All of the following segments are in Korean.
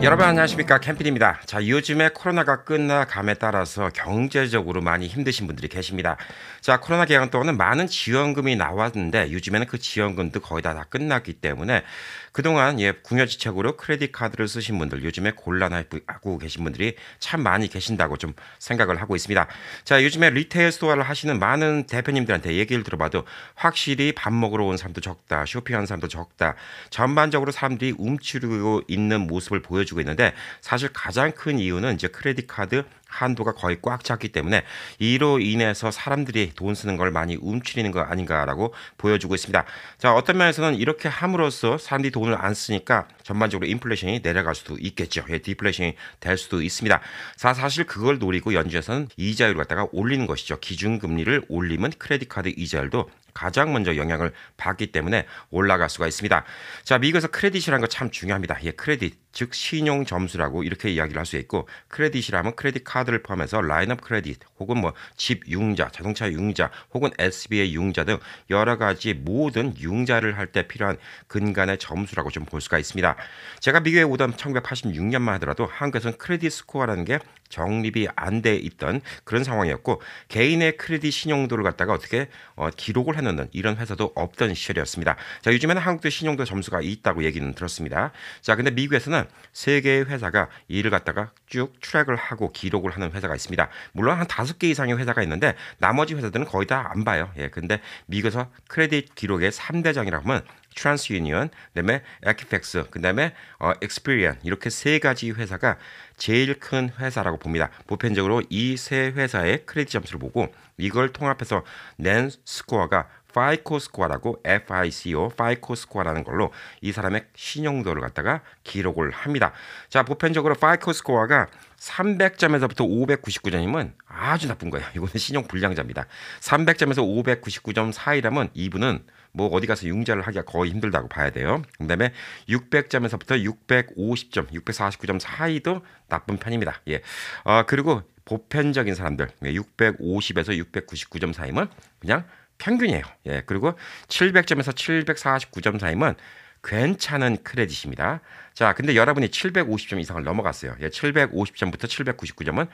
여러분 안녕하십니까, 캠필입니다. 자, 요즘에 코로나가 끝나감에 따라서 경제적으로 많이 힘드신 분들이 계십니다. 자, 코로나 개강 동안은 많은 지원금이 나왔는데 요즘에는 그 지원금도 거의 다 끝났기 때문에 그동안 궁여지책으로 크레딧 카드를 쓰신 분들, 요즘에 곤란하고 계신 분들이 참 많이 계신다고 좀 생각을 하고 있습니다. 자, 요즘에 리테일 스토어를 하시는 많은 대표님들한테 얘기를 들어봐도 확실히 밥 먹으러 온 사람도 적다, 쇼핑하는 사람도 적다, 전반적으로 사람들이 움츠리고 있는 모습을 보여주고 있는데, 사실 가장 큰 이유는 이제 크레딧 카드 한도가 거의 꽉 찼기 때문에 이로 인해서 사람들이 돈 쓰는 걸 많이 움츠리는 거 아닌가라고 보여주고 있습니다. 자, 어떤 면에서는 이렇게 함으로써 사람들이 돈을 안 쓰니까 전반적으로 인플레이션이 내려갈 수도 있겠죠. 디플레이션이 될 수도 있습니다. 사실 그걸 노리고 연준에서는 이자율을 갖다가 올리는 것이죠. 기준금리를 올리면 크레딧 카드 이자율도 가장 먼저 영향을 받기 때문에 올라갈 수가 있습니다. 자, 미국에서 크레딧이라는 거 참 중요합니다. 크레딧, 즉 신용 점수라고 이렇게 이야기를 할 수 있고, 크레딧이라면 크레딧 카드를 포함해서 라인업 크레딧 혹은 뭐 집 융자, 자동차 융자 혹은 SBA 융자 등 여러 가지 모든 융자를 할 때 필요한 근간의 점수라고 좀 볼 수가 있습니다. 제가 미국에 오던 1986년만 하더라도 한국에서는 크레딧 스코어라는 게 정립이 안 돼 있던 그런 상황이었고, 개인의 크레딧 신용도를 갖다가 어떻게 기록을 해놓는 이런 회사도 없던 시절이었습니다. 자, 요즘에는 한국도 신용도 점수가 있다고 얘기는 들었습니다. 자, 근데 미국에서는 세 개의 회사가 이를 갖다가 쭉 트랙을 하고 기록을 하는 회사가 있습니다. 물론 한 5개 이상의 회사가 있는데 나머지 회사들은 거의 다 안 봐요. 근데 미국에서 크레딧 기록의 3대장이라고 하면 트랜스유니언, 그다음에 에키팩스, 그다음에 엑스피리언, 이렇게 세 가지 회사가 제일 큰 회사라고 봅니다. 보편적으로 이 세 회사의 크레딧 점수를 보고 이걸 통합해서 낸 스코어가 파이코 스코어라고, FICO, 파이코 스코어라는 걸로 이 사람의 신용도를 갖다가 기록을 합니다. 자, 보편적으로 파이코 스코어가 300점에서부터 599점이면 아주 나쁜 거예요. 이거는 신용 불량자입니다. 300점에서 599점 사이라면 이분은 뭐 어디 가서 융자를 하기가 거의 힘들다고 봐야 돼요. 그다음에 600점에서부터 650점, 649점 사이도 나쁜 편입니다. 그리고 보편적인 사람들 650에서 699점 사이면 그냥 평균이에요. 그리고 700점에서 749점 사이면 괜찮은 크레딧입니다. 자, 근데 여러분이 750점 이상을 넘어갔어요. 750점부터 799점은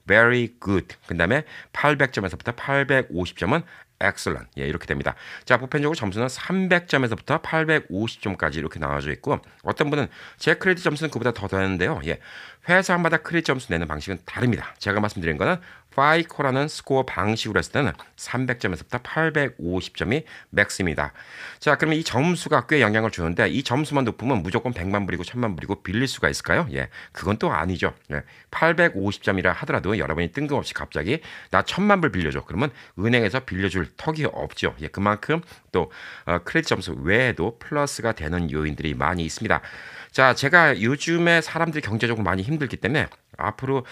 very good. 그다음에 800점에서부터 850점은 excellent. 이렇게 됩니다. 자, 보편적으로 점수는 300점에서부터 850점까지 이렇게 나눠져 있고, 어떤 분은 제 크레딧 점수는 그보다 더 되는데요. 회사마다 크레딧 점수 내는 방식은 다릅니다. 제가 말씀드린 거는 파이코라는 스코어 방식으로 했을 때는 300점에서부터 850점이 맥스입니다. 자, 그러면 이 점수가 꽤 영향을 주는데 이 점수만 높으면 무조건 100만 불이고 1000만 불이고 빌릴 수가 있을까요? 그건 또 아니죠. 850점이라 하더라도 여러분이 뜬금없이 갑자기 나 1000만 불 빌려줘. 그러면 은행에서 빌려줄 턱이 없죠. 그만큼 또 크레딧 점수 외에도 플러스가 되는 요인들이 많이 있습니다. 자, 제가 요즘에 사람들이 경제적으로 많이 힘들기 때문에 앞으로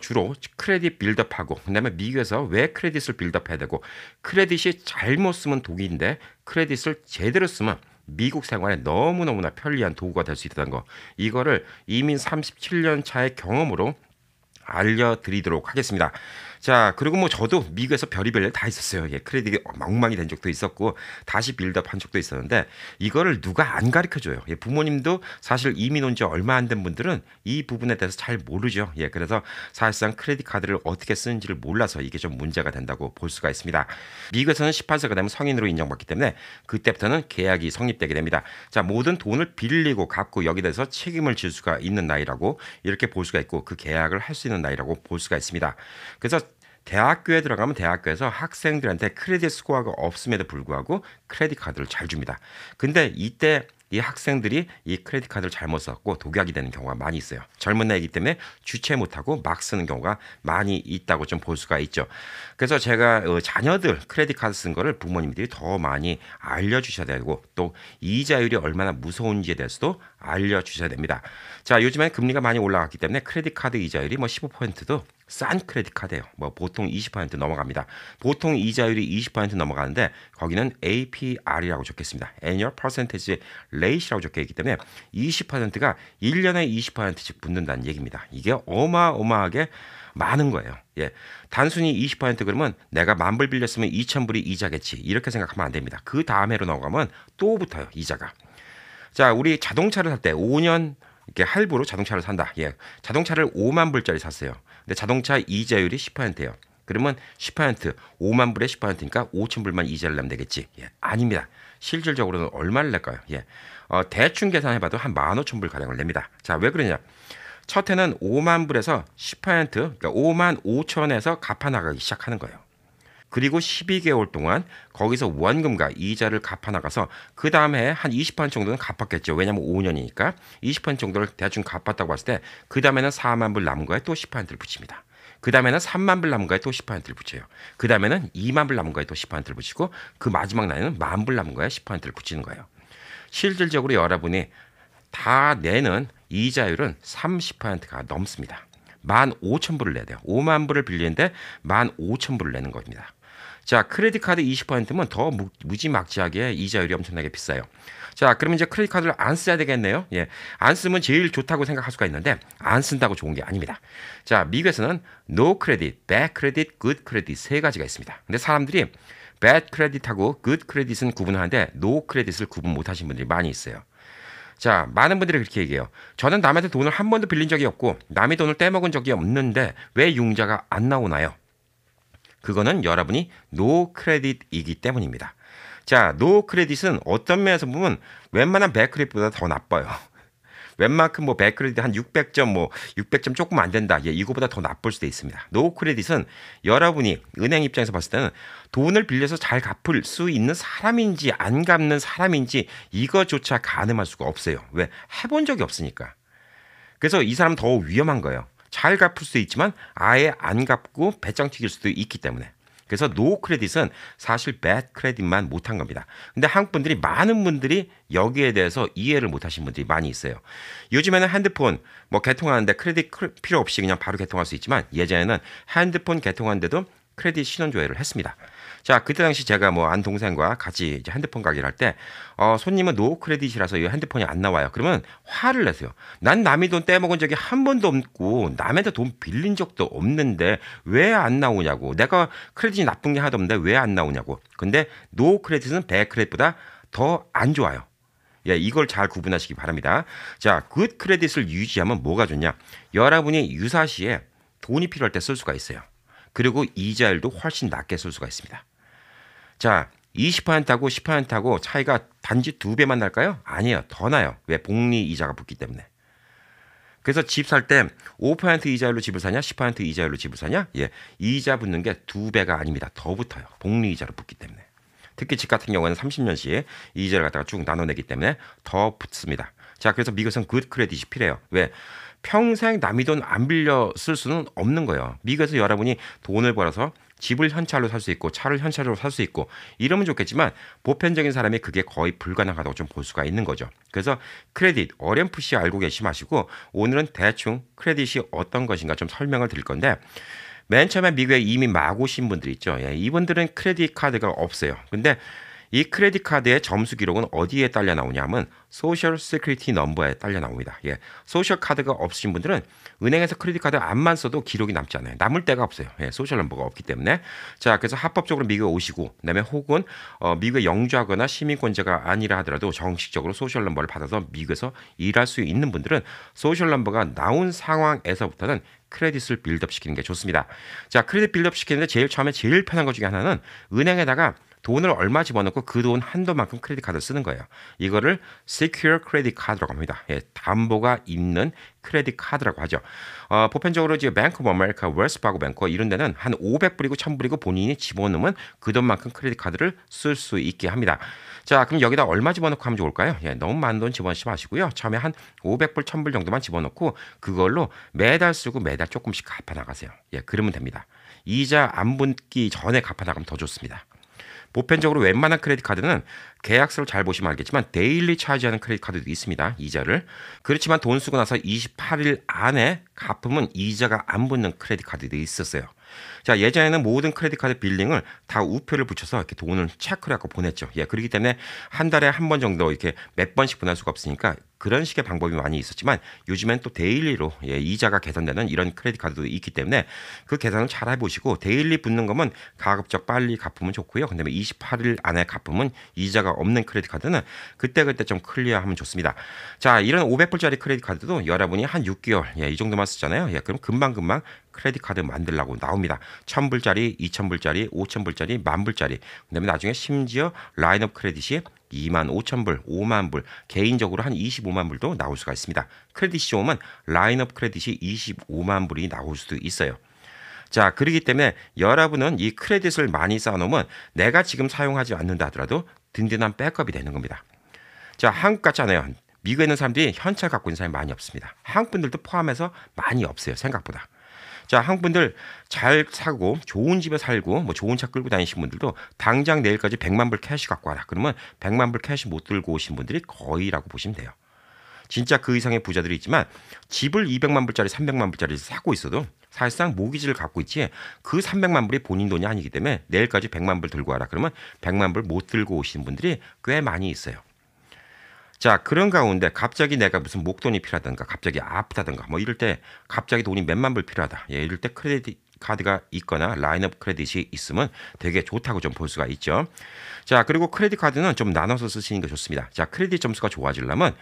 주로 크레딧 빌드업하고, 그다음에 미국에서 왜 크레딧을 빌드업해야 되고, 크레딧이 잘못 쓰면 독인데 크레딧을 제대로 쓰면 미국 생활에 너무너무나 편리한 도구가 될 수 있다는 거, 이거를 이민 37년 차의 경험으로 알려드리도록 하겠습니다. 자, 그리고 뭐 저도 미국에서 별의별 일 다 있었어요. 크레딧이 엉망이 된 적도 있었고 다시 빌드업 한 적도 있었는데 이거를 누가 안 가르쳐줘요. 부모님도 사실 이민 온 지 얼마 안 된 분들은 이 부분에 대해서 잘 모르죠. 그래서 사실상 크레딧 카드를 어떻게 쓰는지를 몰라서 이게 좀 문제가 된다고 볼 수가 있습니다. 미국에서는 18세가 되면 성인으로 인정받기 때문에 그때부터는 계약이 성립되게 됩니다. 자, 모든 돈을 빌리고 갚고 여기에 대해서 책임을 질 수가 있는 나이라고 이렇게 볼 수가 있고, 그 계약을 할 수 있는 나이라고 볼 수가 있습니다. 그래서 대학교에 들어가면 대학교에서 학생들한테 크레딧 스코어가 없음에도 불구하고 크레딧 카드를 잘 줍니다. 근데 이때 이 학생들이 이 크레딧 카드를 잘못 썼고 독약이 되는 경우가 많이 있어요. 젊은 나이기 때문에 주체 못하고 막 쓰는 경우가 많이 있다고 좀 볼 수가 있죠. 그래서 제가 자녀들 크레딧 카드 쓴 거를 부모님들이 더 많이 알려주셔야 되고, 또 이자율이 얼마나 무서운지에 대해서도 알려주셔야 됩니다. 자, 요즘엔 금리가 많이 올라갔기 때문에 크레딧 카드 이자율이 뭐 15%도 싼 크레딧 카드예요. 뭐 보통 20% 넘어갑니다. 보통 이자율이 20% 넘어가는데 거기는 APR이라고 적혀있습니다. Annual Percentage Rate이라고 적혀있기 때문에 20%가 1년에 20%씩 붙는다는 얘기입니다. 이게 어마어마하게 많은 거예요. 단순히 20% 그러면 내가 10,000불 빌렸으면 2,000불이 이자겠지, 이렇게 생각하면 안 됩니다. 그 다음 해로 넘어가면 또 붙어요, 이자가. 자, 우리 자동차를 살 때 5년 이렇게 할부로 자동차를 산다. 예. 자동차를 5만 불짜리 샀어요. 근데 자동차 이자율이 10%예요. 그러면 10%, 5만 불에 10%니까 5천 불만 이자를 내면 되겠지. 예. 아닙니다. 실질적으로는 얼마를 낼까요? 예. 대충 계산해봐도 한 15,000불 가량을 냅니다. 자, 왜 그러냐? 첫 해는 5만 불에서 10%, 그러니까 5만 5천에서 갚아 나가기 시작하는 거예요. 그리고 12개월 동안 거기서 원금과 이자를 갚아 나가서 그 다음에 한 20% 정도는 갚았겠죠. 왜냐면 5년이니까 20% 정도를 대충 갚았다고 봤을 때 그 다음에는 4만 불 남은 거에 또 10%를 붙입니다. 그 다음에는 3만 불 남은 거에 또 10%를 붙여요. 그 다음에는 2만 불 남은 거에 또 10%를 붙이고 그 마지막 날에는 1만 불 남은 거에 10%를 붙이는 거예요. 실질적으로 여러분이 다 내는 이자율은 30%가 넘습니다. 15,000불을 내야 돼요. 5만 불을 빌리는데 15,000불을 내는 겁니다. 자, 크레딧 카드 20%면 더 무지막지하게 이자율이 엄청나게 비싸요. 자, 그러면 이제 크레딧 카드를 안 써야 되겠네요. 예. 안 쓰면 제일 좋다고 생각할 수가 있는데 안 쓴다고 좋은 게 아닙니다. 자, 미국에서는 no credit, bad credit, good credit 세 가지가 있습니다. 근데 사람들이 bad credit하고 good credit은 구분하는데 no credit을 구분 못 하신 분들이 많이 있어요. 자, 많은 분들이 그렇게 얘기해요. 저는 남한테 돈을 한 번도 빌린 적이 없고 남의 돈을 떼먹은 적이 없는데 왜 융자가 안 나오나요? 그거는 여러분이 노 크레딧이기 때문입니다. 자, 노 크레딧은 어떤 면에서 보면 웬만한 백 크레딧보다 더 나빠요. 웬만큼 뭐 백 크레딧 한 600점 뭐 600점 조금 안 된다. 예, 이거보다 더 나쁠 수도 있습니다. 노 크레딧은 여러분이 은행 입장에서 봤을 때는 돈을 빌려서 잘 갚을 수 있는 사람인지 안 갚는 사람인지 이거조차 가늠할 수가 없어요. 왜? 해본 적이 없으니까. 그래서 이 사람은 더 위험한 거예요. 잘 갚을 수도 있지만 아예 안 갚고 배짱 튀길 수도 있기 때문에. 그래서 노 크레딧은 사실 배드 크레딧만 못한 겁니다. 근데 한국 분들이 많은 분들이 여기에 대해서 이해를 못 하신 분들이 많이 있어요. 요즘에는 핸드폰 뭐 개통하는데 크레딧 필요 없이 그냥 바로 개통할 수 있지만 예전에는 핸드폰 개통하는데도 크레딧 신원 조회를 했습니다. 자, 그때 당시 제가 뭐 안 동생과 같이 이제 핸드폰 가게를 할 때 손님은 노 크레딧이라서 이 핸드폰이 안 나와요. 그러면 화를 내세요. 난 남의 돈 떼먹은 적이 한 번도 없고 남한테 돈 빌린 적도 없는데 왜 안 나오냐고. 내가 크레딧이 나쁜 게 하나도 없는데 왜 안 나오냐고. 근데 노 크레딧은 배 크레딧보다 더 안 좋아요. 예, 이걸 잘 구분하시기 바랍니다. 자, 굿 크레딧을 유지하면 뭐가 좋냐? 여러분이 유사시에 돈이 필요할 때 쓸 수가 있어요. 그리고 이자율도 훨씬 낮게 쓸 수가 있습니다. 자, 20%하고 10%하고 차이가 단지 2배만 날까요? 아니에요. 더 나요. 왜? 복리 이자가 붙기 때문에. 그래서 집 살 때 5% 이자율로 집을 사냐? 10% 이자율로 집을 사냐? 예, 이자 붙는 게 2배가 아닙니다. 더 붙어요. 복리 이자로 붙기 때문에. 특히 집 같은 경우에는 30년씩 이자를 갖다가 쭉 나눠내기 때문에 더 붙습니다. 자, 그래서 미국에서는 굿 크레딧이 필요해요. 왜? 평생 남의 돈 안 빌려 쓸 수는 없는 거예요. 미국에서 여러분이 돈을 벌어서 집을 현찰로 살 수 있고 차를 현찰로 살 수 있고 이러면 좋겠지만 보편적인 사람이 그게 거의 불가능하다고 좀 볼 수가 있는 거죠. 그래서 크레딧 어렴풋이 알고 계시 마시고 오늘은 대충 크레딧이 어떤 것인가 좀 설명을 드릴 건데 맨 처음에 미국에 이미 막 오신 분들 있죠. 예, 이분들은 크레딧 카드가 없어요. 근데 이 크레딧 카드의 점수 기록은 어디에 딸려 나오냐면 소셜 시큐리티 넘버에 딸려 나옵니다. 예, 소셜 카드가 없으신 분들은 은행에서 크레딧 카드 안만 써도 기록이 남지 않아요. 남을 데가 없어요. 예, 소셜 넘버가 없기 때문에. 자, 그래서 합법적으로 미국에 오시고 그다음에 혹은 미국에 영주하거나 시민권자가 아니라 하더라도 정식적으로 소셜 넘버를 받아서 미국에서 일할 수 있는 분들은 소셜 넘버가 나온 상황에서부터는 크레딧을 빌드업 시키는 게 좋습니다. 자, 크레딧 빌드업 시키는데 제일 처음에 제일 편한 것 중에 하나는 은행에다가 돈을 얼마 집어넣고 그 돈 한도만큼 크레딧 카드를 쓰는 거예요. 이거를 Secure Credit Card라고 합니다. 예, 담보가 있는 크레딧 카드라고 하죠. 보편적으로 이제 뱅크 오브 아메리카, 웰스파고 뱅커 이런 데는 한 500불이고 1000불이고 본인이 집어넣으면 그 돈만큼 크레딧 카드를 쓸 수 있게 합니다. 자, 그럼 여기다 얼마 집어넣고 하면 좋을까요? 예, 너무 많은 돈 집어넣지 마시고요. 처음에 한 500불, 1000불 정도만 집어넣고 그걸로 매달 쓰고 매달 조금씩 갚아 나가세요. 예, 그러면 됩니다. 이자 안 붙기 전에 갚아 나가면 더 좋습니다. 보편적으로 웬만한 크레딧 카드는 계약서를 잘 보시면 알겠지만 데일리 차지하는 크레딧 카드도 있습니다. 이자를. 그렇지만 돈 쓰고 나서 28일 안에 갚으면 이자가 안 붙는 크레딧 카드도 있었어요. 자, 예전에는 모든 크레딧 카드 빌링을 다 우표를 붙여서 이렇게 돈을 체크를 하고 보냈죠. 예, 그렇기 때문에 한 달에 한 번 정도 이렇게 몇 번씩 보낼 수가 없으니까 그런 식의 방법이 많이 있었지만 요즘엔 또 데일리로 이자가 개선되는 이런 크레딧 카드도 있기 때문에 그 계산을 잘 해보시고 데일리 붙는 거면 가급적 빨리 갚으면 좋고요. 그다음에 28일 안에 갚으면 이자가 없는 크레딧 카드는 그때그때 좀 클리어하면 좋습니다. 자, 이런 500불짜리 크레딧 카드도 여러분이 한 6개월 이 정도만 쓰잖아요. 그럼 금방금방 크레딧 카드 만들라고 나옵니다. 1000불짜리, 2000불짜리, 5000불짜리, 만불짜리. 그다음에 나중에 심지어 라인업 크레딧이 2만 5천 불, 5만 불, 개인적으로 한 25만 불도 나올 수가 있습니다. 크레딧이 좋으면 라인업 크레딧이 25만 불이 나올 수도 있어요. 자, 그렇기 때문에 여러분은 이 크레딧을 많이 쌓아놓으면 내가 지금 사용하지 않는다 하더라도 든든한 백업이 되는 겁니다. 자, 한국 같지 않아요. 미국에 있는 사람들이 현찰 갖고 있는 사람이 많이 없습니다. 한국 분들도 포함해서 많이 없어요. 생각보다. 자, 한국 분들 잘 사고 좋은 집에 살고 뭐 좋은 차 끌고 다니신 분들도 당장 내일까지 100만 불 캐시 갖고 와라. 그러면 100만 불 캐시 못 들고 오신 분들이 거의라고 보시면 돼요. 진짜 그 이상의 부자들이 있지만 집을 200만 불짜리, 300만 불짜리 사고 있어도 사실상 모기지를 갖고 있지 그 300만 불이 본인 돈이 아니기 때문에 내일까지 100만 불 들고 와라. 그러면 100만 불 못 들고 오시는 분들이 꽤 많이 있어요. 자, 그런 가운데 갑자기 내가 무슨 목돈이 필요하든가 갑자기 아프다든가 뭐 이럴 때 갑자기 돈이 몇만 불 필요하다. 이럴 때 크레딧 카드가 있거나 라인업 크레딧이 있으면 되게 좋다고 좀 볼 수가 있죠. 자, 그리고 크레딧 카드는 좀 나눠서 쓰시는 게 좋습니다. 자, 크레딧 점수가 좋아지려면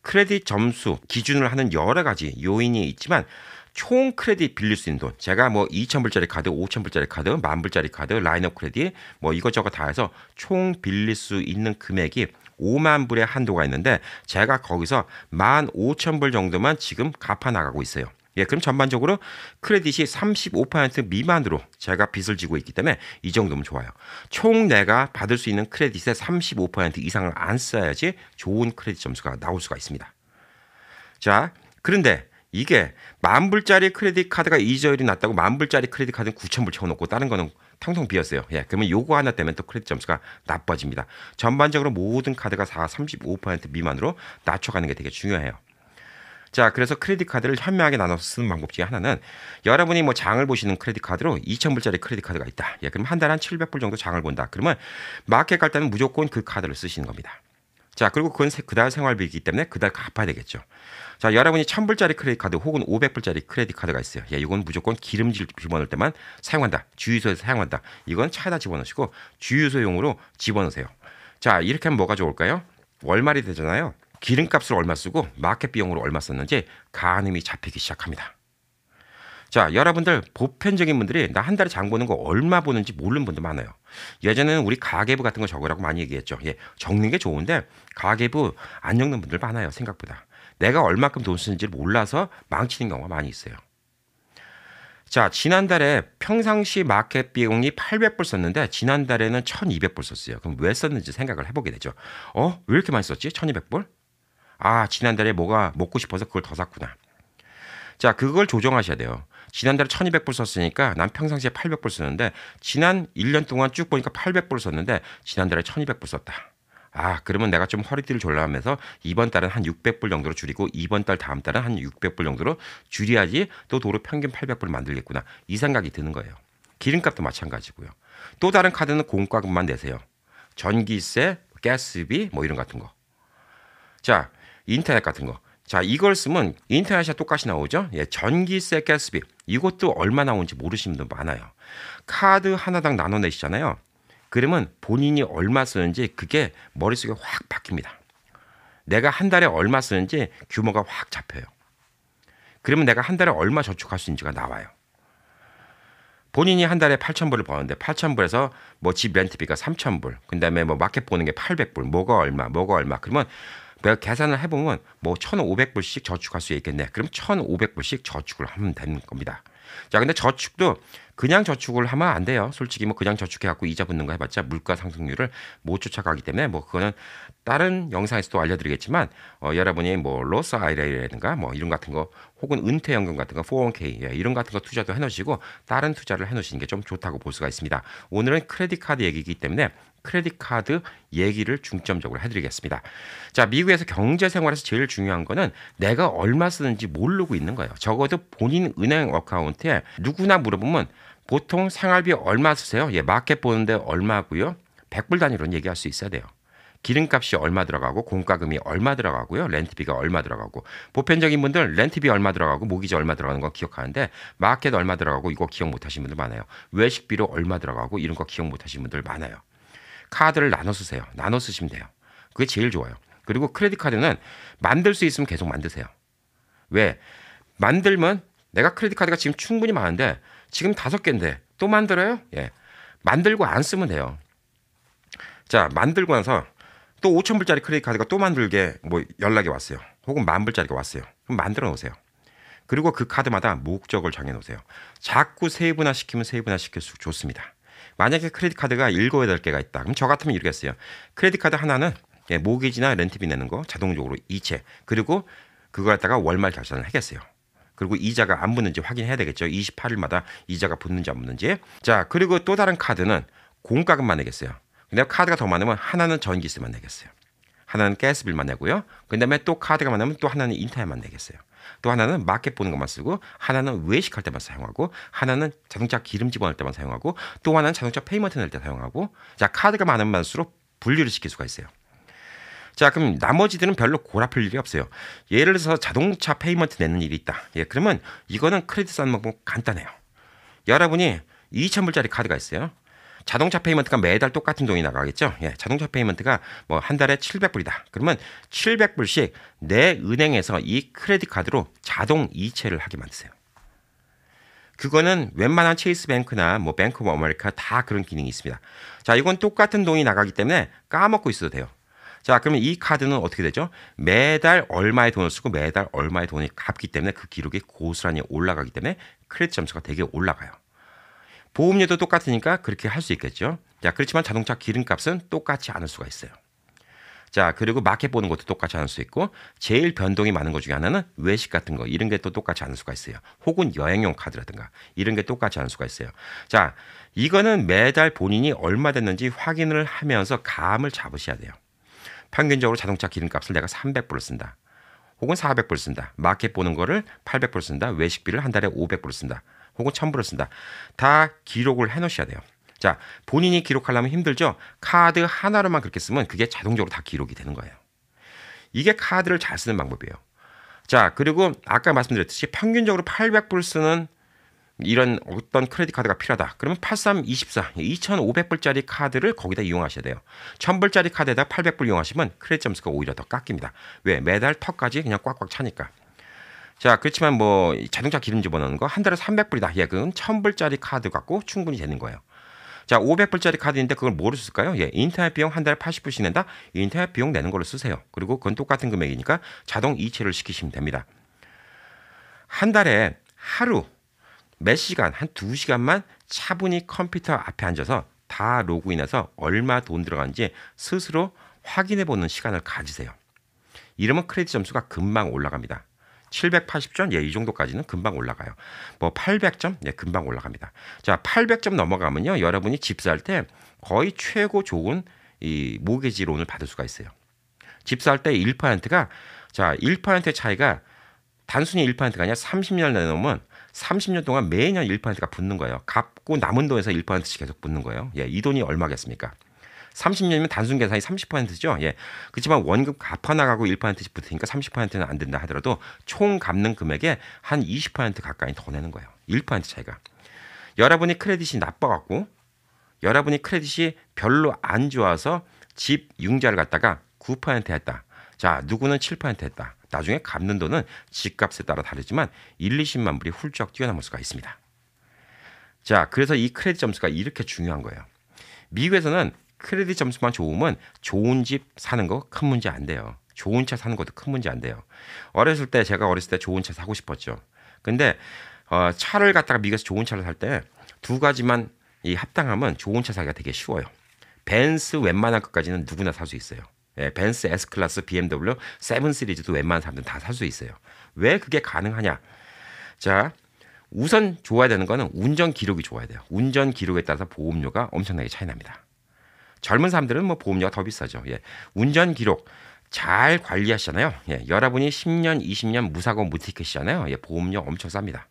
크레딧 점수 기준을 하는 여러 가지 요인이 있지만 총 크레딧 빌릴 수 있는 돈. 제가 뭐 2,000불짜리 카드, 5,000불짜리 카드, 10,000불짜리 카드, 라인업 크레딧 뭐 이것저것 다 해서 총 빌릴 수 있는 금액이 5만 불의 한도가 있는데 제가 거기서 15,000불 정도만 지금 갚아 나가고 있어요. 그럼 전반적으로 크레딧이 35% 미만으로 제가 빚을 지고 있기 때문에 이 정도면 좋아요. 총 내가 받을 수 있는 크레딧의 35% 이상을 안 써야지 좋은 크레딧 점수가 나올 수가 있습니다. 자, 그런데 이게 10,000불짜리 크레딧 카드가 이자율이 낮다고 10,000불짜리 크레딧 카드는 9,000불 채워놓고 다른 거는 텅텅 비었어요. 그러면 요거 하나 때문에 또 크레딧 점수가 나빠집니다. 전반적으로 모든 카드가 35% 미만으로 낮춰가는 게 되게 중요해요. 자, 그래서 크레딧 카드를 현명하게 나눠서 쓰는 방법 중에 하나는 여러분이 뭐 장을 보시는 크레딧 카드로 2,000불짜리 크레딧 카드가 있다. 그럼 한 달에 한 700불 정도 장을 본다. 그러면 마켓 갈 때는 무조건 그 카드를 쓰시는 겁니다. 자, 그리고 그건 그달 생활비이기 때문에 그달 갚아야 되겠죠. 자, 여러분이 1,000불짜리 크레딧 카드 혹은 500불짜리 크레딧 카드가 있어요. 이건 무조건 기름질 집어넣을 때만 사용한다. 주유소에서 사용한다. 이건 차에다 집어넣으시고 주유소용으로 집어넣으세요. 자, 이렇게 하면 뭐가 좋을까요? 월말이 되잖아요. 기름값을 얼마 쓰고 마켓 비용으로 얼마 썼는지 가늠이 잡히기 시작합니다. 자, 여러분들 보편적인 분들이 나 한 달에 장 보는 거 얼마 보는지 모르는 분들 많아요. 예전에는 우리 가계부 같은 거 적으라고 많이 얘기했죠. 적는 게 좋은데 가계부 안 적는 분들 많아요. 생각보다. 내가 얼마큼 돈 쓰는지 몰라서 망치는 경우가 많이 있어요. 자, 지난달에 평상시 마켓 비용이 800불 썼는데 지난달에는 1,200불 썼어요. 그럼 왜 썼는지 생각을 해보게 되죠. 왜 이렇게 많이 썼지? 1,200불? 아, 지난달에 뭐가 먹고 싶어서 그걸 더 샀구나. 자, 그걸 조정하셔야 돼요. 지난달에 1,200불 썼으니까 난 평상시에 800불 쓰는데 지난 1년 동안 쭉 보니까 800불 썼는데 지난달에 1,200불 썼다. 아, 그러면 내가 좀 허리띠를 졸라하면서 이번 달은 한 600불 정도로 줄이고 이번 달 다음 달은 한 600불 정도로 줄여야지 또 도로 평균 800불 만들겠구나. 이 생각이 드는 거예요. 기름값도 마찬가지고요. 또 다른 카드는 공과금만 내세요. 전기세, 가스비 뭐 이런 같은 거. 자, 인터넷 같은 거. 자, 이걸 쓰면 인터넷이 똑같이 나오죠. 전기세, 가스비 이것도 얼마 나오는지 모르시는 분들 많아요. 카드 하나당 나눠내시잖아요. 그러면 본인이 얼마 쓰는지 그게 머릿속에 확 박힙니다. 내가 한 달에 얼마 쓰는지 규모가 확 잡혀요. 그러면 내가 한 달에 얼마 저축할 수 있는지가 나와요. 본인이 한 달에 8,000불을 버는데 8,000불에서 뭐 집 렌트비가 3,000불, 그다음에 뭐 마켓 보는 게 800불, 뭐가 얼마. 그러면 내가 계산을 해보면 뭐 1,500불씩 저축할 수 있겠네. 그럼 1,500불씩 저축을 하면 되는 겁니다. 자, 근데 저축도 그냥 저축을 하면 안 돼요. 솔직히 뭐 그냥 저축해갖고 이자 붙는 거 해봤자 물가 상승률을 못 쫓아가기 때문에 뭐 그거는 다른 영상에서도 알려드리겠지만 여러분이 뭐 로스 아이라든가 뭐 이런 같은 거 혹은 은퇴연금 같은 거 401k 이런 같은 거 투자도 해놓으시고 다른 투자를 해놓으시는 게 좀 좋다고 볼 수가 있습니다. 오늘은 크레딧 카드 얘기이기 때문에 크레딧 카드 얘기를 중점적으로 해드리겠습니다. 자, 미국에서 경제 생활에서 제일 중요한 거는 내가 얼마 쓰는지 모르고 있는 거예요. 적어도 본인 은행 어카운트에 누구나 물어보면 보통 생활비 얼마 쓰세요? 마켓 보는데 얼마고요? 100불 단위로는 얘기할 수 있어야 돼요. 기름값이 얼마 들어가고 공과금이 얼마 들어가고요. 렌트비가 얼마 들어가고 보편적인 분들 렌트비 얼마 들어가고 모기지 얼마 들어가는 거 기억하는데 마켓 얼마 들어가고 이거 기억 못 하시는 분들 많아요. 외식비로 얼마 들어가고 이런 거 기억 못 하시는 분들 많아요. 카드를 나눠 쓰세요. 나눠 쓰시면 돼요. 그게 제일 좋아요. 그리고 크레딧 카드는 만들 수 있으면 계속 만드세요. 왜? 만들면 내가 크레딧 카드가 지금 충분히 많은데 지금 5개인데 또 만들어요? 예. 만들고 안 쓰면 돼요. 자, 만들고 나서 또 5,000불짜리 크레딧 카드가 또 만들게 뭐 연락이 왔어요. 혹은 10,000불짜리가 왔어요. 그럼 만들어 놓으세요. 그리고 그 카드마다 목적을 정해 놓으세요. 자꾸 세분화 시키면 세분화 시킬수록 좋습니다. 만약에 크레딧 카드가 7, 8개가 있다. 그럼 저 같으면 이렇게 했어요. 크레딧 카드 하나는 모기지나 렌트비 내는 거 자동적으로 이체. 그리고 그거 갖다가 월말 결산을 하겠어요. 그리고 이자가 안 붙는지 확인해야 되겠죠. 28일마다 이자가 붙는지 안 붙는지. 자, 그리고 또 다른 카드는 공과금만 내겠어요. 근데 카드가 더 많으면 하나는 전기세만 내겠어요. 하나는 가스빌만 내고요. 그 다음에 또 카드가 많으면 또 하나는 인터넷만 내겠어요. 또 하나는 마켓 보는 것만 쓰고 하나는 외식할 때만 사용하고 하나는 자동차 기름 집어넣을 때만 사용하고 또 하나는 자동차 페이먼트 낼 때 사용하고 자 카드가 많은 만수록 분류를 시킬 수가 있어요. 자 그럼 나머지들은 별로 골아플 일이 없어요. 예를 들어서 자동차 페이먼트 내는 일이 있다. 예, 그러면 이거는 크레딧 쌓는 방법 간단해요. 여러분이 2,000불짜리 카드가 있어요. 자동차 페이먼트가 매달 똑같은 돈이 나가겠죠. 예, 자동차 페이먼트가 뭐 한 달에 700불이다. 그러면 700불씩 내 은행에서 이 크레딧 카드로 자동 이체를 하게 만드세요. 그거는 웬만한 체이스뱅크나 뭐 뱅크 오브 아메리카 다 그런 기능이 있습니다. 자, 이건 똑같은 돈이 나가기 때문에 까먹고 있어도 돼요. 자, 그러면 이 카드는 어떻게 되죠? 매달 얼마의 돈을 쓰고 매달 얼마의 돈이 갚기 때문에 그 기록이 고스란히 올라가기 때문에 크레딧 점수가 되게 올라가요. 보험료도 똑같으니까 그렇게 할 수 있겠죠. 자, 그렇지만 자동차 기름값은 똑같지 않을 수가 있어요. 자, 그리고 마켓 보는 것도 똑같지 않을 수 있고 제일 변동이 많은 것 중에 하나는 외식 같은 거 이런 게 또 똑같지 않을 수가 있어요. 혹은 여행용 카드라든가 이런 게 똑같지 않을 수가 있어요. 자, 이거는 매달 본인이 얼마 됐는지 확인을 하면서 감을 잡으셔야 돼요. 평균적으로 자동차 기름값을 내가 300불을 쓴다. 혹은 400불 쓴다. 마켓 보는 거를 800불 쓴다. 외식비를 한 달에 500불 쓴다. 혹은 1,000불을 쓴다. 다 기록을 해놓으셔야 돼요. 자, 본인이 기록하려면 힘들죠? 카드 하나로만 그렇게 쓰면 그게 자동적으로 다 기록이 되는 거예요. 이게 카드를 잘 쓰는 방법이에요. 자, 그리고 아까 말씀드렸듯이 평균적으로 800불 쓰는 이런 어떤 크레딧 카드가 필요하다. 그러면 8324, 2,500불짜리 카드를 거기다 이용하셔야 돼요. 1,000불짜리 카드에다 800불 이용하시면 크레딧 점수가 오히려 더 깎입니다. 왜? 매달 턱까지 그냥 꽉꽉 차니까. 자, 그렇지만 뭐 자동차 기름 집어넣는 거 한 달에 300불이다. 예, 그건 1,000불짜리 카드 갖고 충분히 되는 거예요. 자, 500불짜리 카드인데 그걸 뭐로 쓸까요? 예, 인터넷 비용 한 달에 80불씩 낸다? 인터넷 비용 내는 걸로 쓰세요. 그리고 그건 똑같은 금액이니까 자동 이체를 시키시면 됩니다. 한 달에 하루 몇 시간, 한 2시간만 차분히 컴퓨터 앞에 앉아서 다 로그인해서 얼마 돈 들어간지 스스로 확인해 보는 시간을 가지세요. 이러면 크레딧 점수가 금방 올라갑니다. 780점? 예, 이 정도까지는 금방 올라가요. 뭐 800점? 예, 금방 올라갑니다. 자, 800점 넘어가면요. 여러분이 집 살 때 거의 최고 좋은 이 모기지 론을 받을 수가 있어요. 집 살 때 1%가 자, 1%의 차이가 단순히 1%가 아니라 30년 내놓으면 30년 동안 매년 1%가 붙는 거예요. 갚고 남은 돈에서 1%씩 계속 붙는 거예요. 예, 이 돈이 얼마겠습니까? 30년이면 단순 계산이 30%죠. 예. 그렇지만 원금 갚아나가고 1%씩 붙으니까 30%는 안 된다 하더라도 총 갚는 금액의 한 20% 가까이 더 내는 거예요. 1% 차이가. 여러분이 크레딧이 나빠갖고 여러분이 크레딧이 별로 안 좋아서 집 융자를 갖다가 9% 했다. 자, 누구는 7% 했다. 나중에 갚는 돈은 집값에 따라 다르지만 1, 20만 불이 훌쩍 뛰어넘을 수가 있습니다. 자, 그래서 이 크레딧 점수가 이렇게 중요한 거예요. 미국에서는 크레딧 점수만 좋으면 좋은 집 사는 거 큰 문제 안 돼요. 좋은 차 사는 것도 큰 문제 안 돼요. 제가 어렸을 때 좋은 차 사고 싶었죠. 근데 차를 갖다가 미국에서 좋은 차를 살 때 두 가지만 이 합당하면 좋은 차 사기가 되게 쉬워요. 벤츠 웬만한 것까지는 누구나 살 수 있어요. 예, 벤츠 S클래스, BMW 7 시리즈도 웬만한 사람들은 다 살 수 있어요. 왜 그게 가능하냐? 자, 우선 좋아야 되는 거는 운전 기록이 좋아야 돼요. 운전 기록에 따라서 보험료가 엄청나게 차이 납니다. 젊은 사람들은 뭐 보험료가 더 비싸죠. 예. 운전 기록 잘 관리하시잖아요. 예. 여러분이 10년, 20년 무사고 무티켓이잖아요. 예. 보험료 엄청 쌉니다.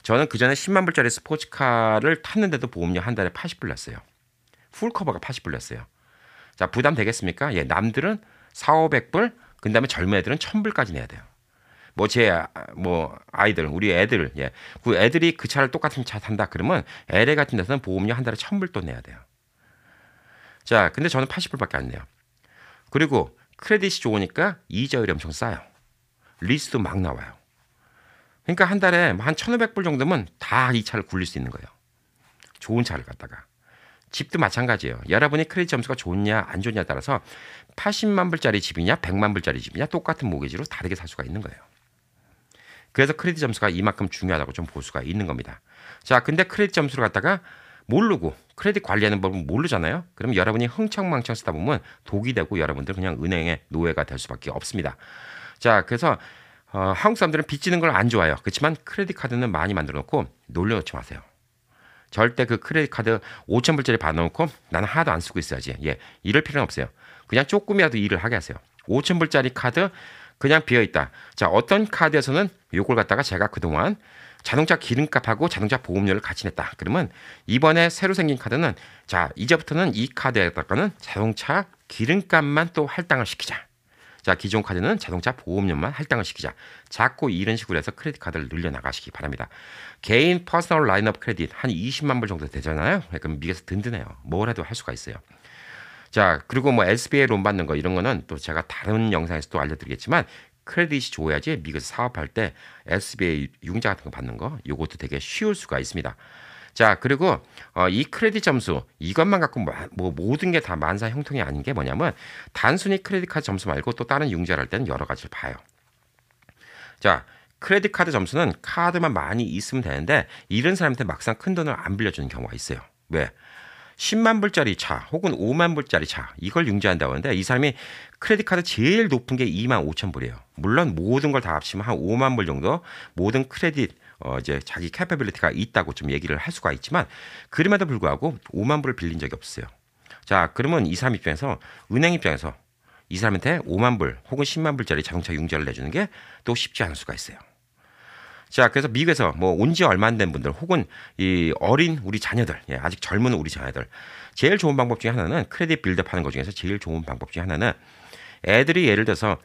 저는 그 전에 10만 불짜리 스포츠카를 탔는데도 보험료 한 달에 80불 냈어요. 풀커버가 80불 냈어요. 자, 부담 되겠습니까? 예, 남들은 4,500불, 그 다음에 젊은 애들은 1,000불까지 내야 돼요. 뭐 아이들, 우리 애들, 예, 그 애들이 그 차를 똑같은 차 탄다 그러면 LA 같은 데서는 보험료 한 달에 1,000불 또 내야 돼요. 자, 근데 저는 80불밖에 안 내요. 그리고 크레딧이 좋으니까 이자율이 엄청 싸요. 리스도 막 나와요. 그러니까 한 달에 한 1,500불 정도면 다 이 차를 굴릴 수 있는 거예요. 좋은 차를 갖다가. 집도 마찬가지예요. 여러분이 크레딧 점수가 좋냐 안 좋냐에 따라서 80만 불짜리 집이냐 100만 불짜리 집이냐 똑같은 모기지로 다르게 살 수가 있는 거예요. 그래서 크레딧 점수가 이만큼 중요하다고 좀 볼 수가 있는 겁니다. 자, 근데 크레딧 점수를 갖다가 모르고 크레딧 관리하는 법을 모르잖아요. 그럼 여러분이 흥청망청 쓰다 보면 독이 되고 여러분들 그냥 은행의 노예가 될 수밖에 없습니다. 자, 그래서 한국 사람들은 빚지는 걸 안 좋아해요. 그렇지만 크레딧 카드는 많이 만들어 놓고 놀려놓지 마세요. 절대 그 크레딧 카드 5,000불짜리 받아놓고 나는 하나도 안 쓰고 있어야지. 예, 이럴 필요는 없어요. 그냥 조금이라도 일을 하게 하세요. 5,000불짜리 카드 그냥 비어있다. 자, 어떤 카드에서는 요걸 갖다가 제가 그동안 자동차 기름값하고 자동차 보험료를 같이 냈다. 그러면 이번에 새로 생긴 카드는 자, 이제부터는 이 카드에다가는 자동차 기름값만 또 할당을 시키자. 자, 기존 카드는 자동차 보험료만 할당을 시키자. 자꾸 이런 식으로 해서 크레딧 카드를 늘려나가시기 바랍니다. 개인 퍼스널 라인업 크레딧 한 20만 불 정도 되잖아요. 그럼 미국에서 든든해요. 뭘 해도 할 수가 있어요. 자, 그리고 뭐 SBA 론 받는 거 이런 거는 또 제가 다른 영상에서 또 알려드리겠지만 크레딧이 좋아야지 미국에서 사업할 때 SBA 융자 같은 거 받는 거 요것도 되게 쉬울 수가 있습니다. 자, 그리고 이 크레딧 점수 이것만 갖고 뭐 모든 게 다 만사 형통이 아닌 게 뭐냐면 단순히 크레딧 카드 점수 말고 또 다른 융자를 할 때는 여러 가지를 봐요. 자, 크레딧 카드 점수는 카드만 많이 있으면 되는데 이런 사람한테 막상 큰 돈을 안 빌려주는 경우가 있어요. 왜? 10만 불짜리 차 혹은 5만 불짜리 차 이걸 융자한다고 하는데 이 사람이 크레딧 카드 제일 높은 게 2만 5천 불이에요. 물론 모든 걸 다 합치면 한 5만 불 정도 모든 크레딧 이제 자기 캐퍼빌리티가 있다고 좀 얘기를 할 수가 있지만 그럼에도 불구하고 5만 불을 빌린 적이 없어요. 자, 그러면 이 사람 입장에서 은행 입장에서 이 사람한테 5만 불 혹은 10만 불짜리 자동차 융자를 내주는 게 또 쉽지 않을 수가 있어요. 자, 그래서 미국에서 뭐 온 지 얼마 안 된 분들 혹은 이 어린 우리 자녀들, 예, 아직 젊은 우리 자녀들 제일 좋은 방법 중에 하나는 크레딧 빌드업 하는 것 중에서 제일 좋은 방법 중에 하나는 애들이 예를 들어서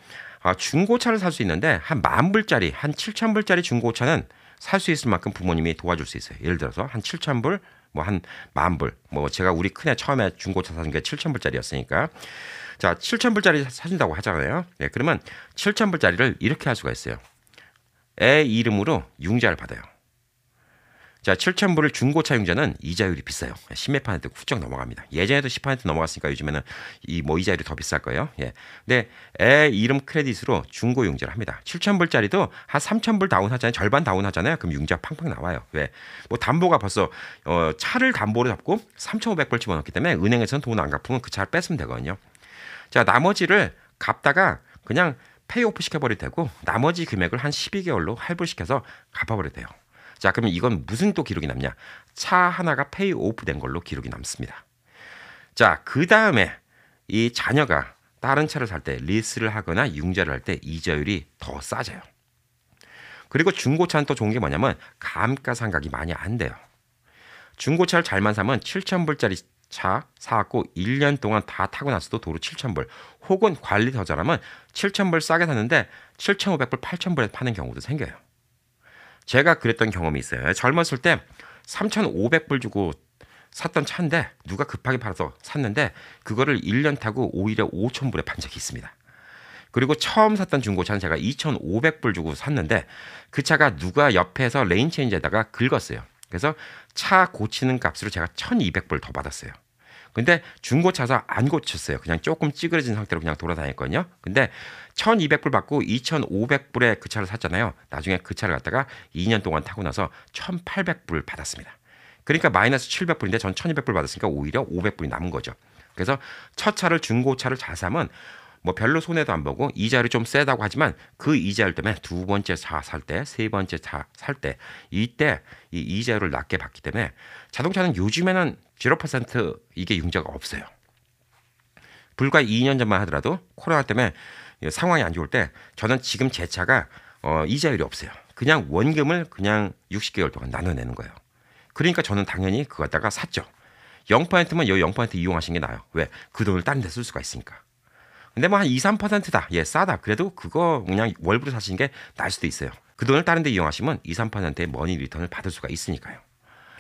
중고차를 살 수 있는데 한 10,000불짜리 한 7,000불짜리 중고차는 살 수 있을 만큼 부모님이 도와줄 수 있어요. 예를 들어서 한 7,000불 뭐 한 10,000불 뭐 제가 우리 큰애 처음에 중고차 사준 게 7,000불짜리였으니까 자, 7,000불짜리 사준다고 하잖아요. 예, 그러면 7,000불짜리를 이렇게 할 수가 있어요. 애 이름으로 융자를 받아요. 자, 7,000불을 중고차 융자는 이자율이 비싸요. 10몇 %, 훌쩍 넘어갑니다. 예전에도 10% 넘어갔으니까 요즘에는 이 뭐 이자율이 더 비쌀 거예요. 예. 근데 애 이름 크레딧으로 중고 융자를 합니다. 7,000불짜리도 한 3,000불 다운하잖아요. 절반 다운하잖아요. 그럼 융자 팡팡 나와요. 왜? 뭐 담보가 벌써 차를 담보로 잡고 3,500불 집어넣기 때문에 은행에서는 돈 안 갚으면 그 차를 뺐으면 되거든요. 자, 나머지를 갚다가 그냥 페이오프 시켜버려도 되고 나머지 금액을 한 12개월로 할부시켜서 갚아버려도 돼요. 자, 그러면 이건 무슨 또 기록이 남냐? 차 하나가 페이오프 된 걸로 기록이 남습니다. 자, 그 다음에 이 자녀가 다른 차를 살 때 리스를 하거나 융자를 할 때 이자율이 더 싸져요. 그리고 중고차는 또 좋은 게 뭐냐면 감가상각이 많이 안 돼요. 중고차를 잘만 사면 7,000불짜리 차 사갖고 1년 동안 다 타고 났어도 도로 7,000불 혹은 관리 더 잘하면 7,000불 싸게 샀는데 7,500불, 8,000불에 파는 경우도 생겨요. 제가 그랬던 경험이 있어요. 젊었을 때 3,500불 주고 샀던 차인데 누가 급하게 팔아서 샀는데 그거를 1년 타고 오히려 5,000불에 판 적이 있습니다. 그리고 처음 샀던 중고차는 제가 2,500불 주고 샀는데 그 차가 누가 옆에서 레인 체인지에다가 긁었어요. 그래서 차 고치는 값으로 제가 1,200불 더 받았어요. 근데 중고차서 안 고쳤어요. 그냥 조금 찌그러진 상태로 그냥 돌아다녔거든요. 근데 1,200불 받고 2,500불에 그 차를 샀잖아요. 나중에 그 차를 갖다가 2년 동안 타고 나서 1,800불 받았습니다. 그러니까 마이너스 700불인데 전 1,200불 받았으니까 오히려 500불이 남은 거죠. 그래서 첫 차를 중고차를 잘 사면 뭐 별로 손해도 안 보고 이자율이 좀 세다고 하지만 그 이자율 때문에 두 번째 차 살 때, 세 번째 차 살 때 이때 이 이자율을 낮게 받기 때문에 자동차는 요즘에는 0% 이게 융자가 없어요. 불과 2년 전만 하더라도 코로나 때문에 상황이 안 좋을 때 저는 지금 제 차가 이자율이 없어요. 그냥 원금을 그냥 60개월 동안 나눠내는 거예요. 그러니까 저는 당연히 그거 갖다가 샀죠. 0%면 요 0% 이용하시는 게 나아요. 왜? 그 돈을 다른 데 쓸 수가 있으니까. 근데 뭐 한 2, 3%다. 예, 싸다. 그래도 그거 그냥 월부로 사시는 게 나을 수도 있어요. 그 돈을 다른 데 이용하시면 2, 3%의 머니 리턴을 받을 수가 있으니까요.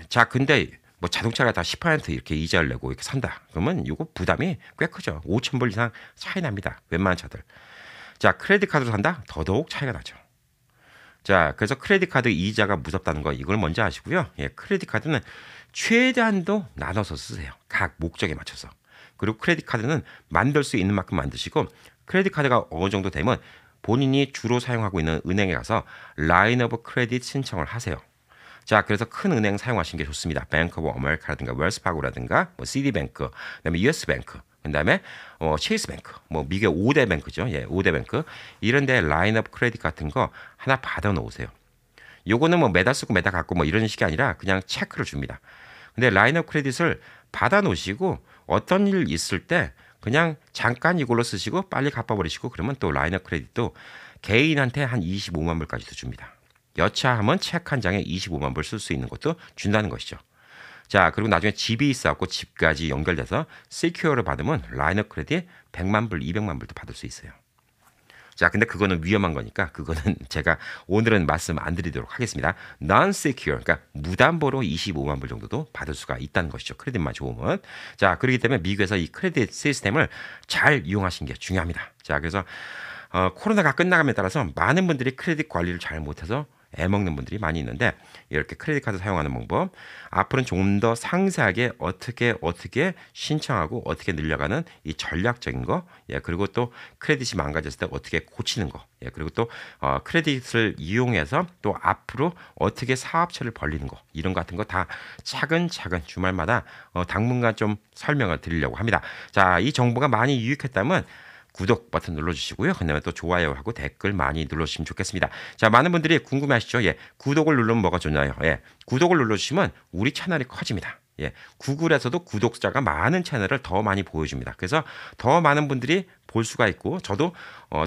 자, 근데 뭐 자동차가 다 10% 이렇게 이자를 내고 이렇게 산다. 그러면 이거 부담이 꽤 크죠. 5,000불 이상 차이 납니다. 웬만한 차들. 자, 크레딧 카드로 산다? 더더욱 차이가 나죠. 자, 그래서 크레딧 카드 이자가 무섭다는 거 이걸 먼저 아시고요. 예, 크레딧 카드는 최대한도 나눠서 쓰세요. 각 목적에 맞춰서. 그리고 크레딧 카드는 만들 수 있는 만큼 만드시고 크레딧 카드가 어느 정도 되면 본인이 주로 사용하고 있는 은행에 가서 라인 오브 크레딧 신청을 하세요. 자, 그래서 큰 은행 사용하시는 게 좋습니다. 뱅크 오브 아메리카라든가 웰스파고라든가 뭐 시티뱅크, 그다음에 유에스뱅크, 그다음에 체이스뱅크, 뭐 미국의 5대 뱅크죠. 예, 5대 뱅크. 이런 데 라인업 크레딧 같은 거 하나 받아 놓으세요. 요거는 뭐 매달 쓰고 매달 갚고 뭐 이런 식이 아니라 그냥 체크를 줍니다. 근데 라인업 크레딧을 받아 놓으시고 어떤 일 있을 때 그냥 잠깐 이걸로 쓰시고 빨리 갚아버리시고 그러면 또 라인업 크레딧도 개인한테 한 25만 불까지도 줍니다. 여차하면 책 한 장에 25만 불 쓸 수 있는 것도 준다는 것이죠. 자, 그리고 나중에 집이 있어갖고 집까지 연결돼서 시큐어를 받으면 라인업 크레딧 100만 불, 200만 불도 받을 수 있어요. 자, 근데 그거는 위험한 거니까 그거는 제가 오늘은 말씀 안 드리도록 하겠습니다. non-secure, 그러니까 무담보로 25만 불 정도도 받을 수가 있다는 것이죠. 크레딧만 좋으면. 자, 그렇기 때문에 미국에서 이 크레딧 시스템을 잘 이용하시는 게 중요합니다. 자, 그래서 코로나가 끝나감에 따라서 많은 분들이 크레딧 관리를 잘 못해서 애먹는 분들이 많이 있는데 이렇게 크레딧 카드 사용하는 방법 앞으로는 조금 더 상세하게 어떻게 신청하고 어떻게 늘려가는 이 전략적인 거 예, 그리고 또 크레딧이 망가졌을 때 어떻게 고치는 거 예, 그리고 또 크레딧을 이용해서 또 앞으로 어떻게 사업체를 벌리는 거 이런 거 같은 거 다 차근차근 주말마다 당분간 좀 설명을 드리려고 합니다. 자, 이 정보가 많이 유익했다면 구독 버튼 눌러주시고요. 그다음에 또 좋아요하고 댓글 많이 눌러주시면 좋겠습니다. 자, 많은 분들이 궁금해하시죠? 예, 구독을 누르면 뭐가 좋나요? 예, 구독을 눌러주시면 우리 채널이 커집니다. 예, 구글에서도 구독자가 많은 채널을 더 많이 보여줍니다. 그래서 더 많은 분들이 볼 수가 있고 저도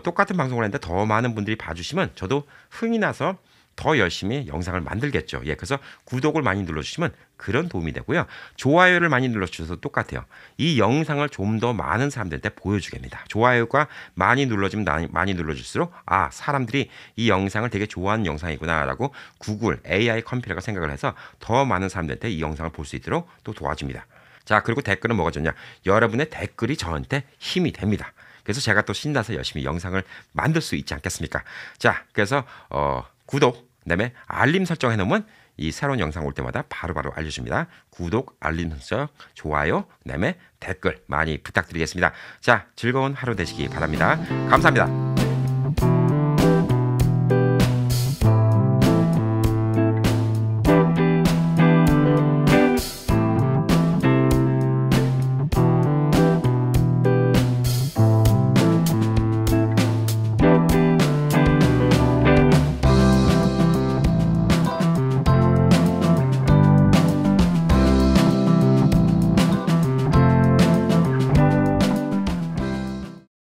똑같은 방송을 했는데 더 많은 분들이 봐주시면 저도 흥이 나서 더 열심히 영상을 만들겠죠. 예, 그래서 구독을 많이 눌러주시면 그런 도움이 되고요. 좋아요를 많이 눌러주셔서 똑같아요. 이 영상을 좀 더 많은 사람들한테 보여주겠습니다. 좋아요가 많이 눌러지면 많이 눌러줄수록 사람들이 이 영상을 되게 좋아하는 영상이구나라고 구글 AI 컴퓨터가 생각을 해서 더 많은 사람들한테 이 영상을 볼 수 있도록 또 도와줍니다. 자, 그리고 댓글은 뭐가 좋냐? 여러분의 댓글이 저한테 힘이 됩니다. 그래서 제가 또 신나서 열심히 영상을 만들 수 있지 않겠습니까? 자, 그래서 구독, 그다음에 알림 설정 해놓으면 이 새로운 영상 올 때마다 바로바로 알려줍니다. 구독, 알림 설정, 좋아요, 그다음에 댓글 많이 부탁드리겠습니다. 자, 즐거운 하루 되시기 바랍니다. 감사합니다.